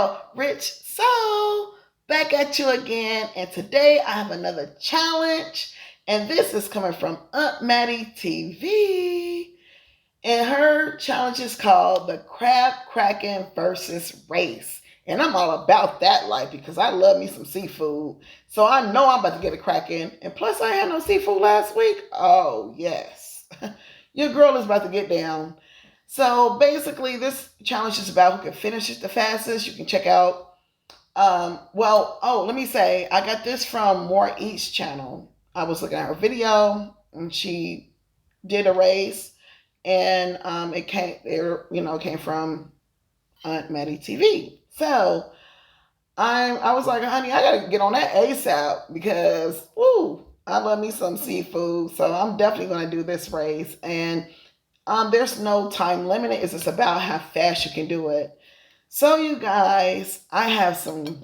girl, Rich Soul, back at you again. And today I have another challenge. And this is coming from Aunt Mattie TV. And her challenge is called the CRACKIN versus race. And I'm all about that life because I love me some seafood. So I know I'm about to get a crackin'. And plus I had no seafood last week. Oh, yes. Your girl is about to get down. So basically, this challenge is about who can finish it the fastest. You can check out. Let me say, I got this from More Eats channel. I was looking at her video, and she did a race, and it came there. Came from Aunt Mattie TV. So I was like, honey, I gotta get on that ASAP because woo, I love me some seafood. So I'm definitely gonna do this race and. There's no time limit. It's just about how fast you can do it. So, you guys, I have some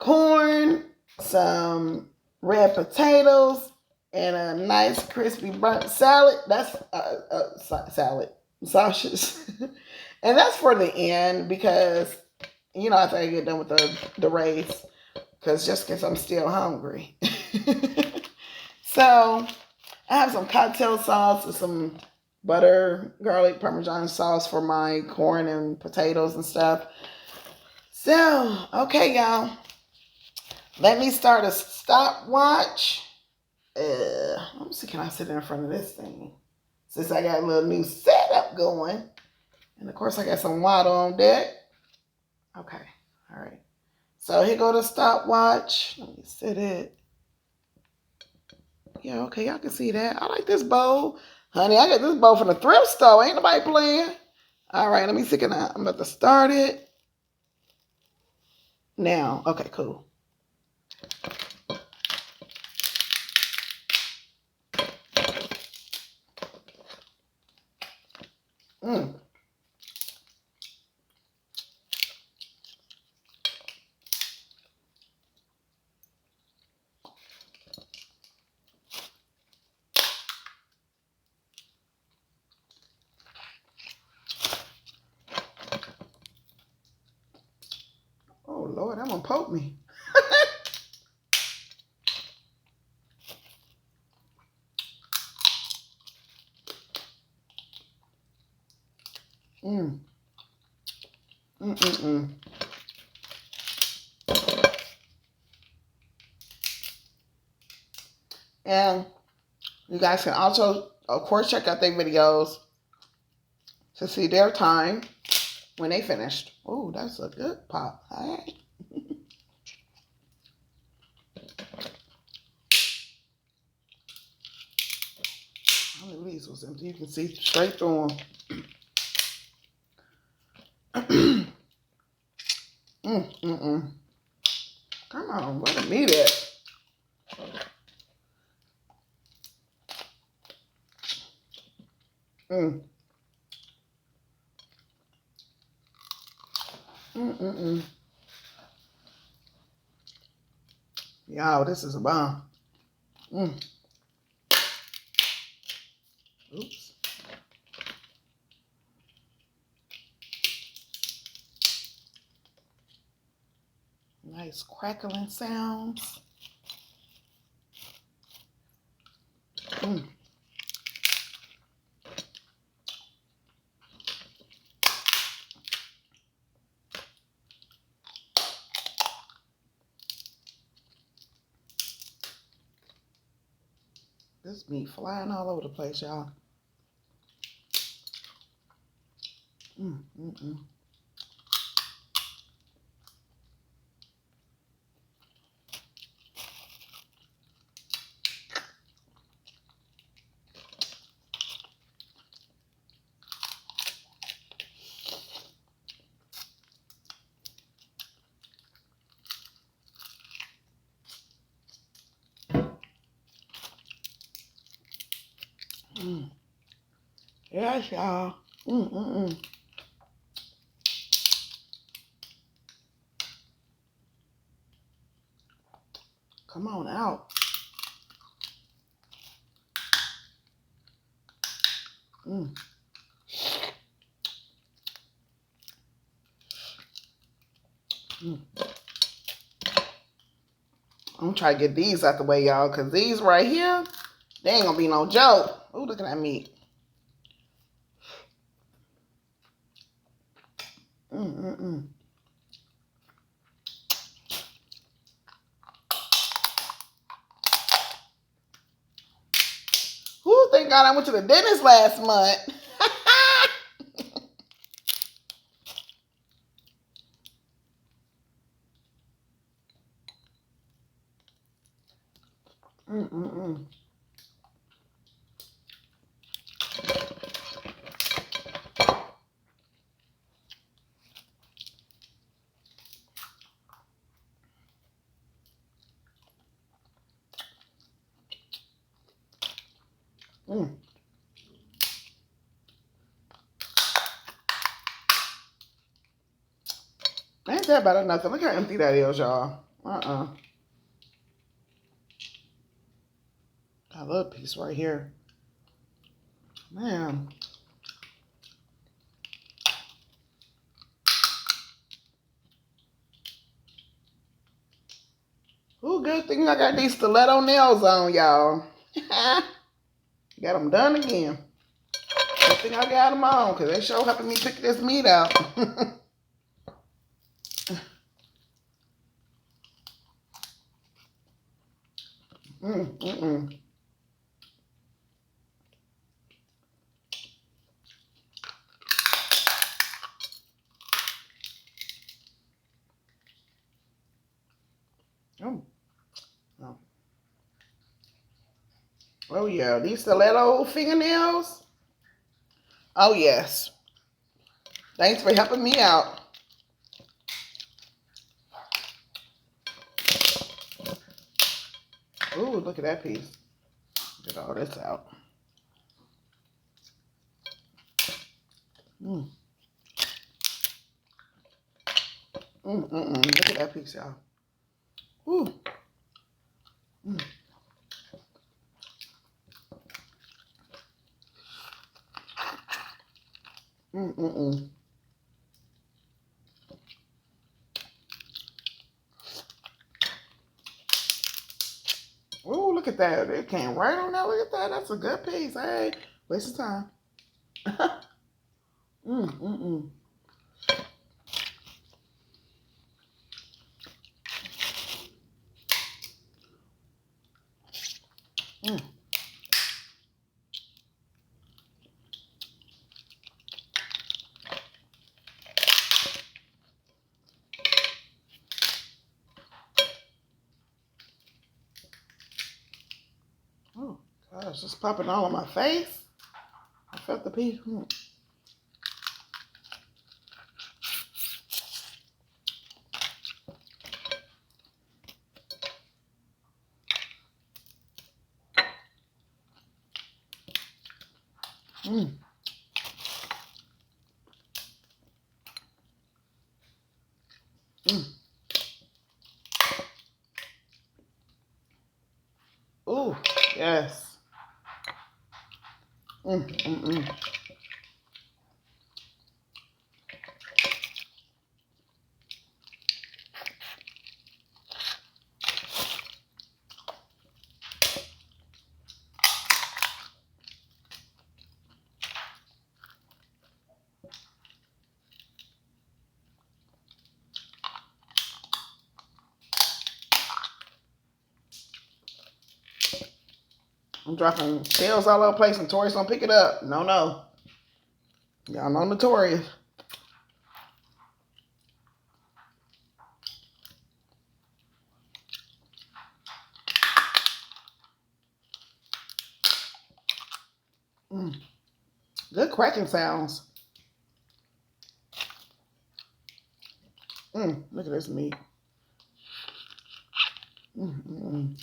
corn, some red potatoes, and a nice crispy burnt salad. That's salad, sausages. And that's for the end because, after I get done with the race, because just because I'm still hungry. So, I have some cocktail sauce and some butter, garlic, parmesan sauce for my corn and potatoes and stuff. So, okay, y'all. Let me start a stopwatch. Let me see, can I sit in front of this thing? Since I got a little new setup going. And, of course, I got some water on deck. Okay, all right. So, here go the stopwatch. Let me set it. Yeah, okay, y'all can see that. I like this bowl. Honey, I got this bowl from the thrift store. Ain't nobody playing. All right, let me see. I'm about to start it. Now, okay, cool. Oh, Lord, that one poked me. Mm. Mm-mm-mm. And you guys can also, of course, check out their videos to see their time when they finished. Oh, that's a good pop. All right. How many leaves was empty? You can see straight through them. Mm-mm-mm. Come on, where the meat at? Mm. Mm-mm-mm. Y'all, this is a bomb. Mm. Oops. Nice crackling sounds. Mm. This meat flying all over the place, y'all. Mm-mm-mm. Mm. Yes, y'all. Mm-mm-mm. Come on out. Mm. Mm. I'm trying to get these out the way, y'all, because these right here, they ain't gonna be no joke. Ooh, look at that meat. Mm-mm-mm. Ooh, thank God I went to the dentist last month. Mm-mm-mm. Mm. Ain't that bad or nothing. Look how empty that is, y'all. I love a piece right here. Man. Ooh, good thing I got these stiletto nails on, y'all. Got them done again. Good thing I got them on, because they sure helping me pick this meat out. Mm-mm-mm. Oh. Oh. Oh, yeah. These stiletto fingernails. Oh, yes. Thanks for helping me out. Ooh, look at that piece. Get all this out. Mm. Look at that piece, y'all. Ooh. Mm. Mm-mm-mm. Ooh, look at that. It came right on that. Look at that. That's a good piece. Hey, waste of time. Mm-mm-mm. Mm. Oh, gosh, it's popping all on my face. I felt the piece. Mm. Mm. Ooh, yes. Mm. I'm dropping shells all over the place and Tori's gonna pick it up. No, no. Y'all know Notorious. Mm. Good cracking sounds. Look at this meat. Mm.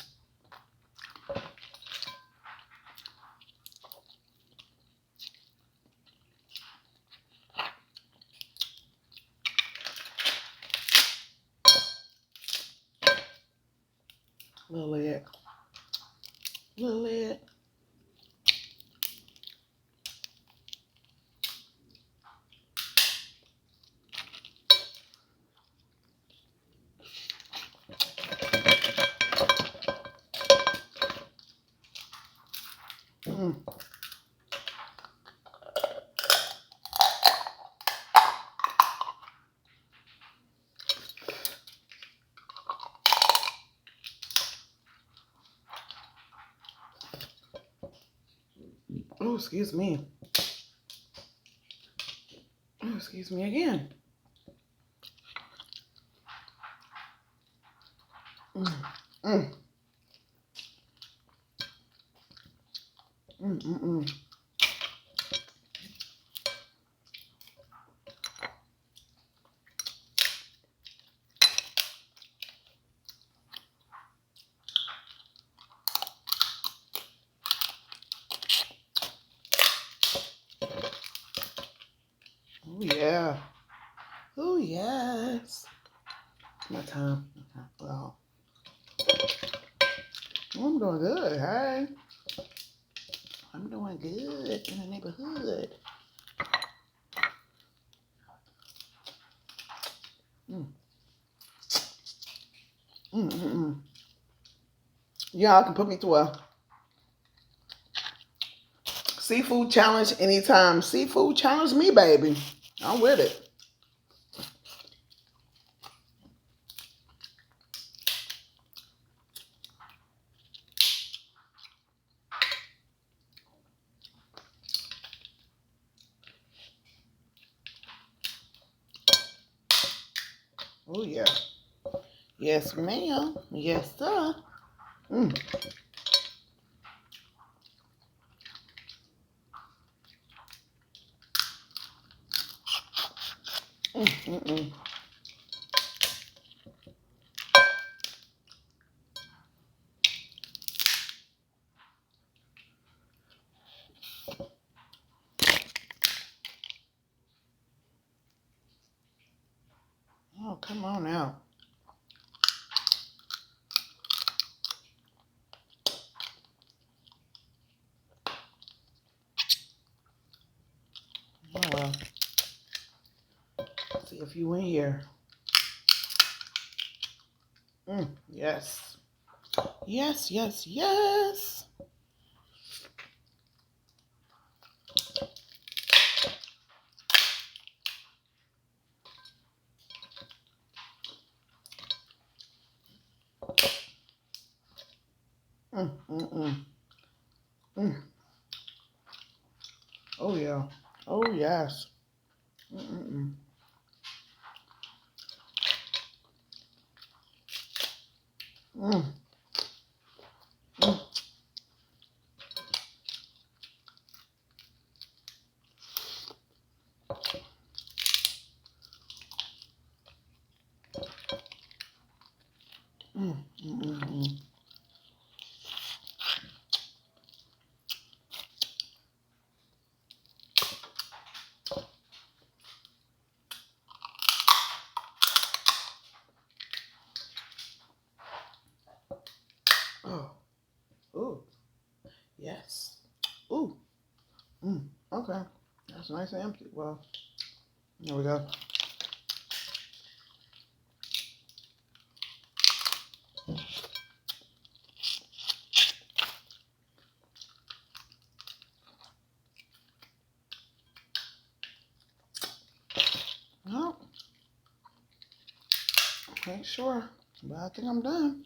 Little leg. Little leg. Mm. Oh, excuse me. Oh, excuse me again. Mm. Mm. Mm. Mm. Mm. Oh yeah. Oh yes. My time. Well, I'm doing good. Hey, I'm doing good in the neighborhood. Mm. Mm. Mm. Mm. Y'all can put me through a seafood challenge anytime. Seafood challenge me, baby. I'm with it. Oh yeah. Yes, ma'am. Yes, sir. Mm. Mm. Mm. Mm. Oh, come on now. Oh well. See if you in here. Mm. Yes. Yes. Yes. Yes. Mm. Mm. Mm. Mm. Oh yeah. Oh yes. Mm. Mm. Mm. Mm. Mm. Mm. Mm. Mm. Mm. Oh. Oh. Yes. Ooh. Mm. Okay. That's nice and empty. Well, there we go. Well, ain't sure, but I think I'm done.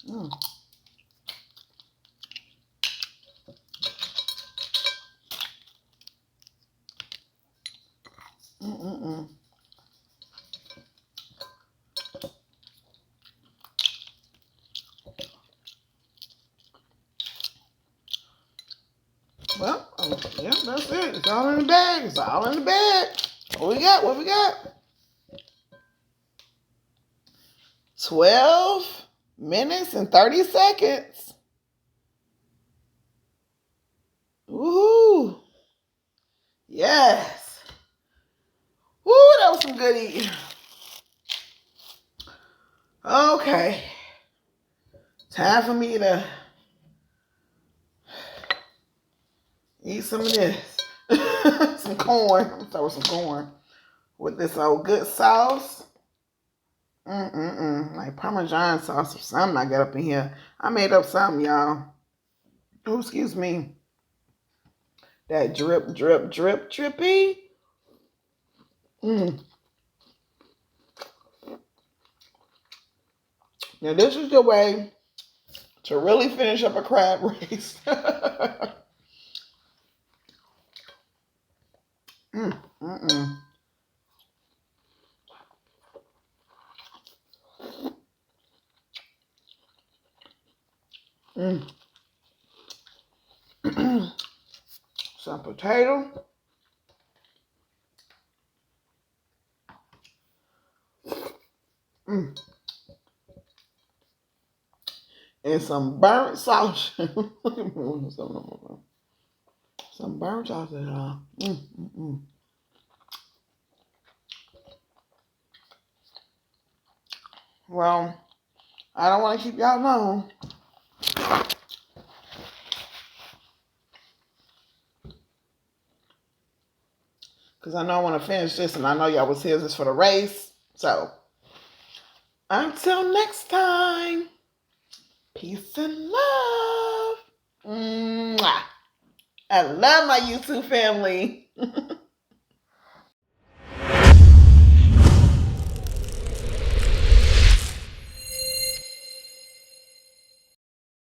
Mm. Mm. Mm. Mm. Well, yeah, that's it. It's all in the bag. It's all in the bag. What we got? What we got? 12 minutes and 30 seconds. Woohoo! Yes. Woo, that was some good eating. Okay. Time for me to eat some of this. Some corn. I'm start with some corn. With this old good sauce. Like Parmesan sauce or something I got up in here. I made up something, y'all. Oh, excuse me. That drip, drip, drip, drippy. Mm. Now this is the way to really finish up a crab race. mm, mm, mm. Some potato. Mm. And some burnt sausage. Some burnt sausage, y'all. Well, I don't want to keep y'all long. Because I know I want to finish this, and I know y'all was here just for the race. So, until next time, peace and love. Mwah. I love my YouTube family.